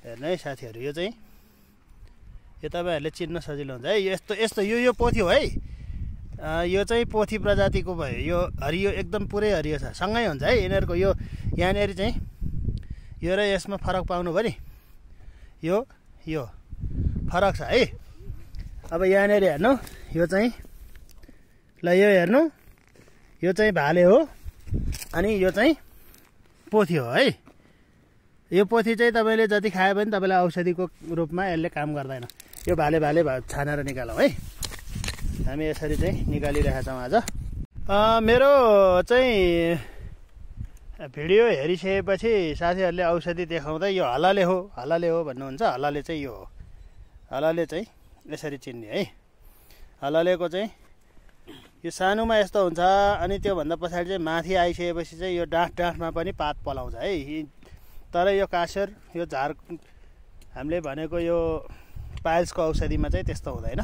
हेर्नु है साथीहरू, यो चाहिँ यो तपाईँहरूले चिन्न सजिलो हुन्छ है। यस्तो यो पोथी हो है। यो चाहिँ पोथी प्रजातिको भयो। यो हरियो एकदम पुरै हरियो छ, सँगै हुन्छ है यिनीहरूको। यो यहाँनिर चाहिँ यो र यसमा फरक पाउनु भयो नि, यो फरक छ है। अब यहाँनिर हेर्नु, यो चाहिँ ल यो हेर्नु, यो चाहिँ भाले हो अनि यो चाहिँ पोथी हो है। यो पोथी चाहिँ तपाईँले जति खायो भने तपाईँलाई औषधिको रूपमा यसले काम गर्दैन। यो भाले छानेर निकालौँ है। हामी यसरी चाहिँ निकालिरहेका छौँ आज। मेरो चाहिँ भिडियो हेरिसकेपछि साथीहरूले औषधि देखाउँदै यो हलाले हो भन्नुहुन्छ। हलाले चाहिँ यो हो। हलाले चाहिँ यसरी चिन्ने है। हलालेको चाहिँ यो सानोमा यस्तो हुन्छ अनि त्योभन्दा पछाडि चाहिँ माथि आइसकेपछि चाहिँ यो डाँठमा पनि पात पलाउँछ है। तर यो कासेर यो झार हामीले भनेको यो पाइल्सको औषधिमा चाहिँ त्यस्तो हुँदैन।